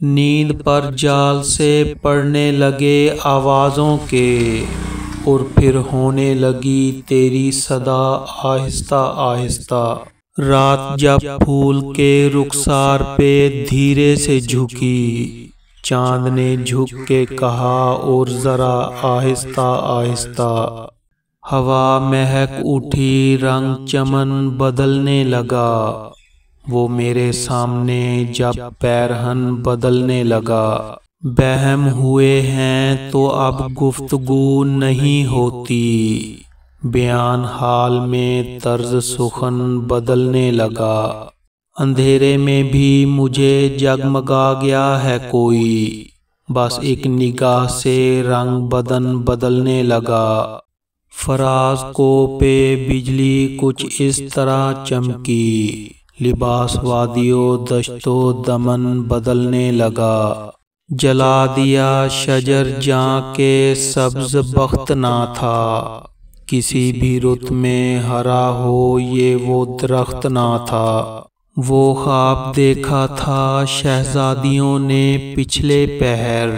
نیند پر جال سے پڑنے لگے آوازوں کے، اور پھر ہونے لگی تیری صدا آہستہ آہستہ۔ رات جب پھول کے رخسار پہ دھیرے سے جھکی، چاند نے جھک کے کہا اور ذرا آہستہ آہستہ۔ ہوا مہک اٹھی، رنگ چمن بدلنے لگا، وہ میرے سامنے جب پیرہن بدلنے لگا۔ بہم ہوئے ہیں تو اب گفتگو نہیں ہوتی، بیان حال میں طرز سخن بدلنے لگا۔ اندھیرے میں بھی مجھے جگمگا گیا ہے کوئی، بس ایک نگاہ سے رنگ بدن بدلنے لگا۔ فراز کو پہ بجلی کچھ اس طرح چمکی، لباس وادی و دشت و دمن بدلنے لگا۔ جلا دیا شجر جہاں کے سبز بخت نہ تھا، کسی بھی رت میں ہرا ہو یہ وہ درخت نہ تھا۔ وہ خواب دیکھا تھا شہزادیوں نے پچھلے پہر،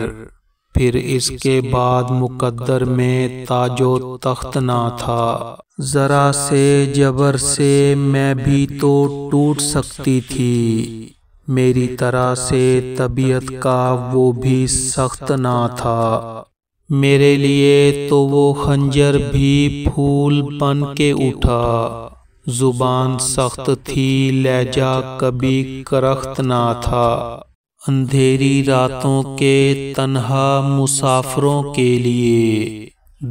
پھر اس کے بعد مقدر میں تاج و تخت نہ تھا۔ ذرا سے جبر سے میں بھی تو ٹوٹ سکتی تھی، میری طرح سے طبیعت کا وہ بھی سخت نہ تھا۔ میرے لیے تو وہ خنجر بھی پھول بن کے اٹھا، زبان سخت تھی لہجہ کبھی کرخت نہ تھا۔ اندھیری راتوں کے تنہا مسافروں کے لیے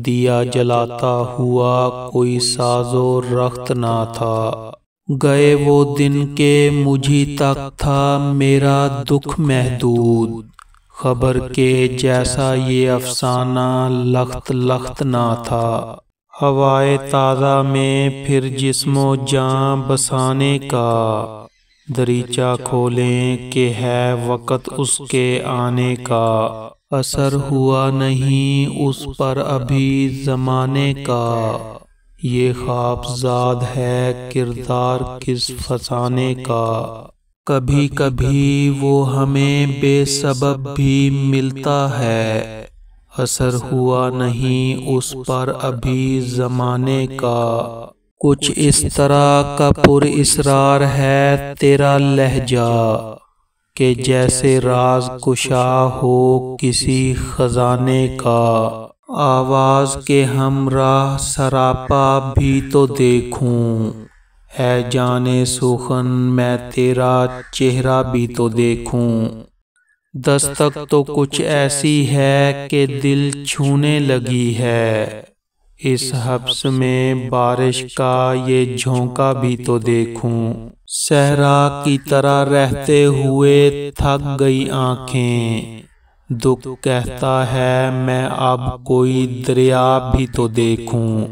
دیا جلاتا ہوا کوئی ساز و رخت نہ تھا۔ گئے وہ دن کہ مجھی تک تھا میرا دکھ محدود، خبر کے جیسا یہ افسانہ لخت لخت نہ تھا۔ ہوائے تازہ میں پھر جسم و جاں بسانے کا، دریچہ کھولیں کہ ہے وقت اس کے آنے کا۔ اثر ہوا نہیں اس پر ابھی زمانے کا، یہ خواب زاد ہے کردار کس فسانے کا۔ کبھی کبھی وہ ہمیں بے سبب بھی ملتا ہے، اثر ہوا نہیں اس پر ابھی زمانے کا۔ کچھ اس طرح کا پر اسرار ہے تیرا لہجہ، کہ جیسے راز کشا ہو کسی خزانے کا۔ آواز کے ہمراہ سراپا بھی تو دیکھوں، اے جانے سخن میں تیرا چہرہ بھی تو دیکھوں۔ دستک تو کچھ ایسی ہے کہ دل چھونے لگی ہے، اس حبس میں بارش کا یہ جھونکا بھی تو دیکھوں۔ صحرا کی طرح رہتے ہوئے تھک گئی آنکھیں، دکھ کہتا ہے میں اب کوئی دریا بھی تو دیکھوں۔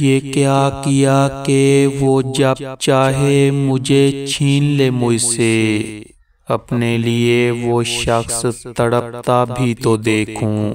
یہ کیا کیا کہ وہ جب چاہے مجھے چھین لے مجھ سے، اپنے لیے وہ شخص تڑپتا بھی تو دیکھوں۔